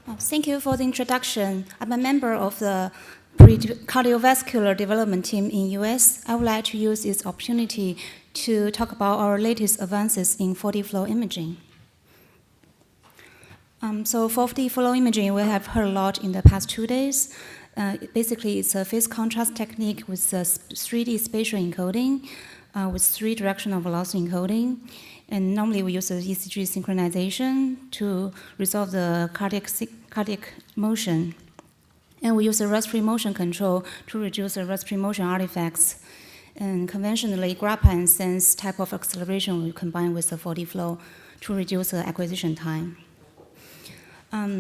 Thank you for the introduction. I'm a member of the cardiovascular development team in US. I would like to use this opportunity to talk about our latest advances in 4D flow imaging. So 4D flow imaging, we have heard a lot in the past 2 days. Basically, it's a phase contrast technique with 3D spatial encoding, with 3-directional velocity encoding. And normally we use the ECG synchronization to resolve the cardiac motion. And we use the respiratory motion control to reduce the respiratory motion artifacts. And conventionally, grappa and sense type of acceleration we combine with the 4D flow to reduce the acquisition time.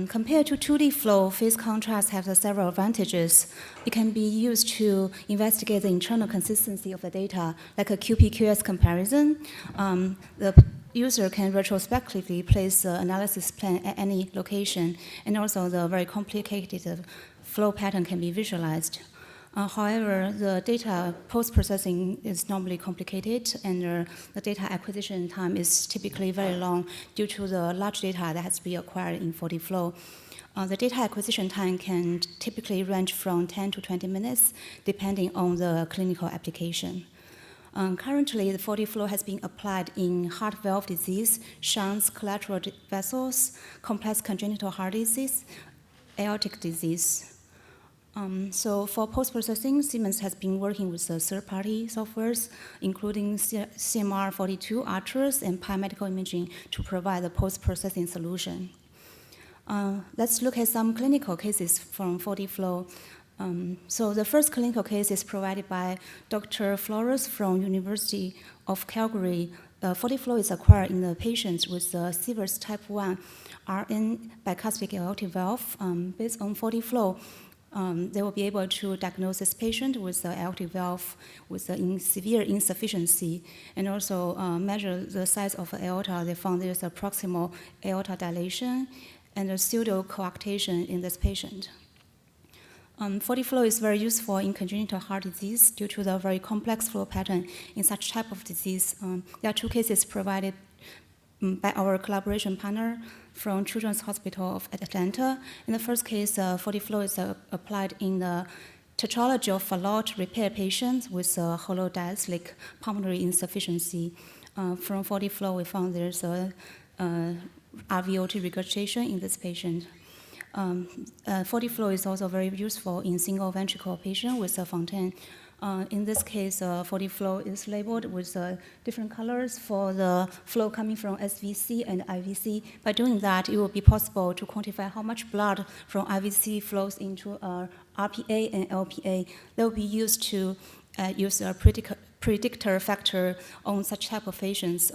Compared to 2D flow, phase contrast has several advantages. It can be used to investigate the internal consistency of the data, like a QPQS comparison. The user can retrospectively place the analysis plan at any location, and also the very complicated flow pattern can be visualized. However, the data post-processing is normally complicated, and the data acquisition time is typically very long due to the large data that has to be acquired in 4D flow. The data acquisition time can typically range from 10 to 20 minutes, depending on the clinical application. Currently, the 4D flow has been applied in heart valve disease, shunts, collateral vessels, complex congenital heart disease, aortic disease. So for post-processing, Siemens has been working with third-party softwares, including SMRA 42, Artros, and Pi Medical Imaging to provide the post-processing solution. Let's look at some clinical cases from 4D flow. So the first clinical case is provided by Dr. Flores from University of Calgary. 4D flow is acquired in the patients with severe type 1 RN bicuspid aortic valve. Based on 4D flow, they will be able to diagnose this patient with the aortic valve with severe insufficiency, and also measure the size of the aorta. They found there's a proximal aorta dilation and a pseudo-coarctation in this patient. 4D flow is very useful in congenital heart disease due to the very complex flow pattern in such type of disease. There are 2 cases provided by our collaboration partner from Children's Hospital of Atlanta. In the first case, 4D flow is applied in the tetralogy of Fallot repair patients with holodiastolic pulmonary insufficiency. From 4D flow, we found there's a RVOT regurgitation in this patient. 4D flow is also very useful in single ventricle patient with a Fontaine. In this case, 4D flow is labeled with different colors for the flow coming from SVC and IVC. By doing that, it will be possible to quantify how much blood from IVC flows into RPA and LPA. That will be used to use a predictor factor on such type of patients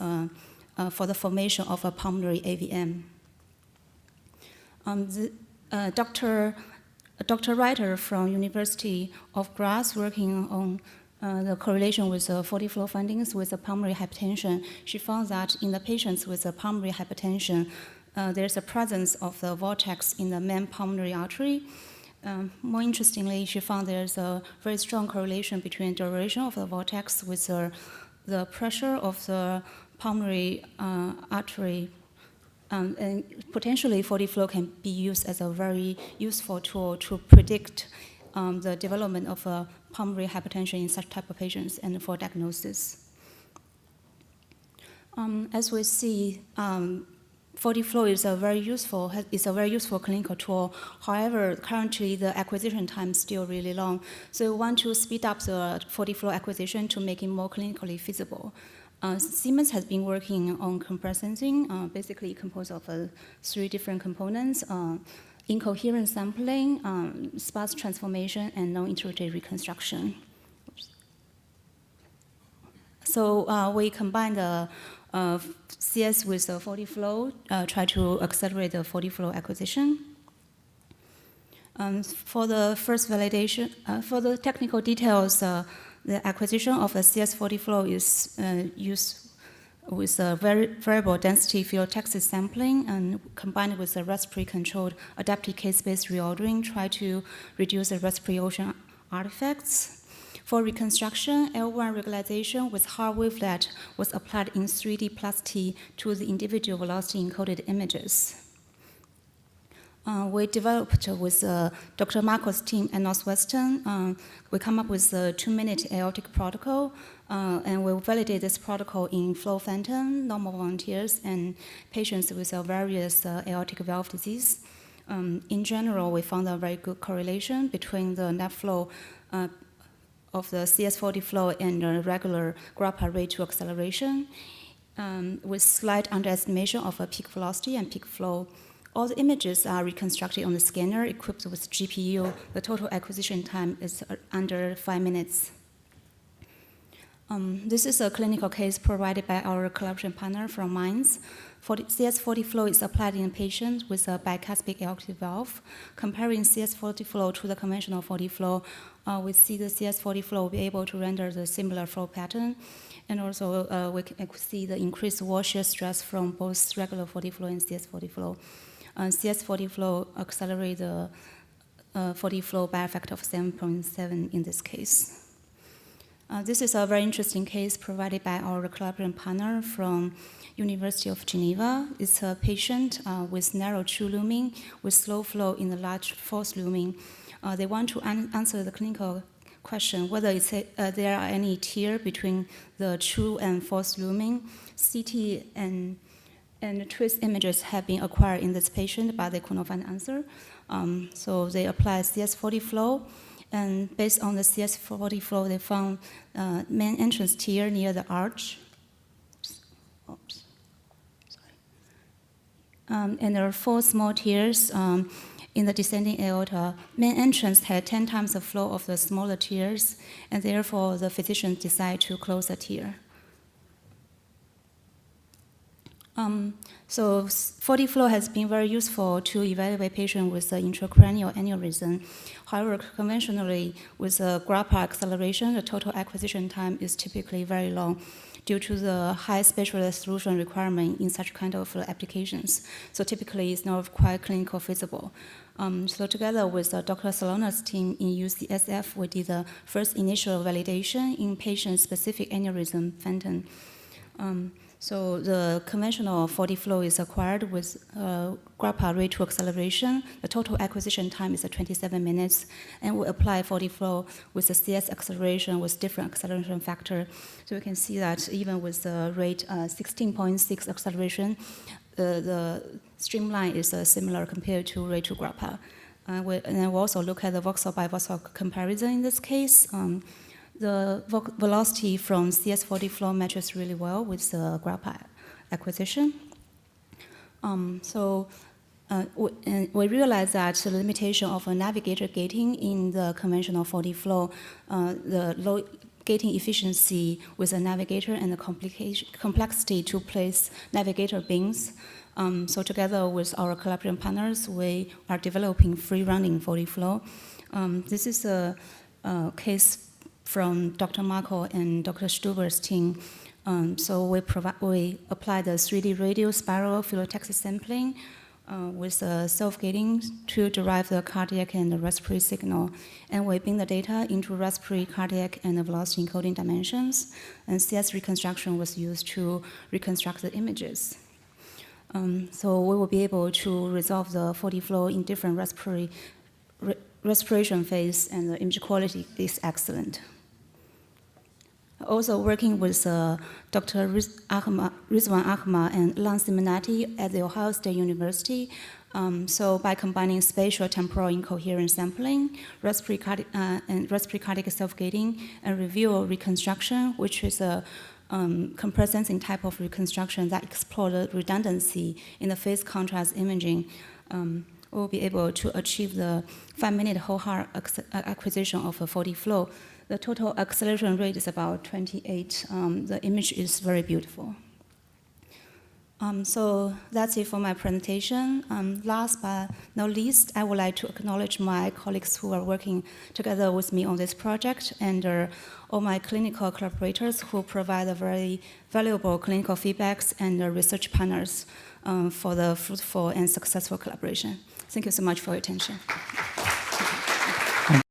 for the formation of a pulmonary AVM. Dr. Reiter from University of Graz working on the correlation with 4D flow findings with pulmonary hypertension. She found that in the patients with pulmonary hypertension, there's a presence of the vortex in the main pulmonary artery. More interestingly, she found there's a very strong correlation between duration of the vortex with the pressure of the pulmonary artery. And potentially 4D flow can be used as a very useful tool to predict the development of pulmonary hypertension in such type of patients and for diagnosis. As we see, 4D flow is a very useful clinical tool. However, currently the acquisition time is still really long. So we want to speed up the 4D flow acquisition to make it more clinically feasible. Siemens has been working on compressed sensing, basically composed of 3 different components: incoherent sampling, sparse transformation, and non-iterative reconstruction. Oops. So we combine the CS with the 4D flow, try to accelerate the 4D flow acquisition. For the first validation, for the technical details, the acquisition of a CS4D flow is used with a variable density field Texas sampling and combined with a respiratory-controlled adaptive case-based reordering, try to reduce the respiratory ocean artifacts. For reconstruction, L1 regularization with hard wavelet was applied in 3D plus T to the individual velocity-encoded images. We developed with Dr. Marco's team at Northwestern. We come up with a 2-minute aortic protocol, and we validate this protocol in flow phantom, normal volunteers, and patients with various aortic valve disease. In general, we found a very good correlation between the net flow of the CS40 flow and the regular grappa rate to acceleration, with slight underestimation of a peak velocity and peak flow. All the images are reconstructed on the scanner equipped with GPU. The total acquisition time is under 5 minutes. This is a clinical case provided by our collaboration partner from Mainz. CS40 flow is applied in a patient with a bicuspid aortic valve. Comparing CS40 flow to the conventional 40 flow, we see the CS40 flow will be able to render the similar flow pattern. And also, we can see the increased wall shear stress from both regular 40 flow and CS40 flow. CS40 flow accelerate the 40 flow by a factor of 7.7 in this case. This is a very interesting case provided by our collaborating partner from University of Geneva. It's a patient with narrow true lumen with slow flow in the large false lumen. They want to answer the clinical question whether there are any tear between the true and false lumen. CT and trace images have been acquired in this patient, but they could not find an answer. So they applied CS40 flow, and based on the CS40 flow, they found main entrance tear near the arch. Oops. Sorry. And there are 4 small tears in the descending aorta. Main entrance had 10 times the flow of the smaller tears, and therefore the physician decided to close the tear. So 40 flow has been very useful to evaluate patients with intracranial aneurysm. However, conventionally, with grappa acceleration, the total acquisition time is typically very long due to the high spatial resolution requirement in such kind of applications. So typically, it's not quite clinical feasible. So together with Dr. Salona's team in UCSF, we did the first initial validation in patient-specific aneurysm phantom. So the conventional 40 flow is acquired with grappa rate to acceleration. The total acquisition time is 27 minutes, and we apply 40 flow with the CS acceleration with different acceleration factor. So we can see that even with the rate 16.6 acceleration, the streamline is similar compared to rate to grappa. And we also look at the voxel by voxel comparison in this case. The velocity from CS40 flow matches really well with the grappa acquisition. We realized that the limitation of a navigator gating in the conventional 40 flow, the low gating efficiency with a navigator and the complexity to place navigator beams. So together with our collaborating partners, we are developing free-running 40 flow. This is a case from Dr. Marco and Dr. Stuber's team. So we apply the 3D radial spiral phyllotaxis sampling with self-gating to derive the cardiac and the respiratory signal. And we bring the data into respiratory, cardiac, and the velocity encoding dimensions. And CS reconstruction was used to reconstruct the images. So we will be able to resolve the 40 flow in different respiration phase, and the image quality is excellent. Also working with Dr. Rizwan Ahmad and Lan Simonati at the Ohio State University. So by combining spatial temporal incoherent sampling, respiratory cardiac self-gating, and review reconstruction, which is a compressed sensing type of reconstruction that explores the redundancy in the phase contrast imaging, we'll be able to achieve the 5-minute whole heart acquisition of a 40 flow. The total acceleration rate is about 28. The image is very beautiful. So that's it for my presentation. Last but not least, I would like to acknowledge my colleagues who are working together with me on this project, and all my clinical collaborators who provide a very valuable clinical feedbacks, and research partners for the fruitful and successful collaboration. Thank you so much for your attention.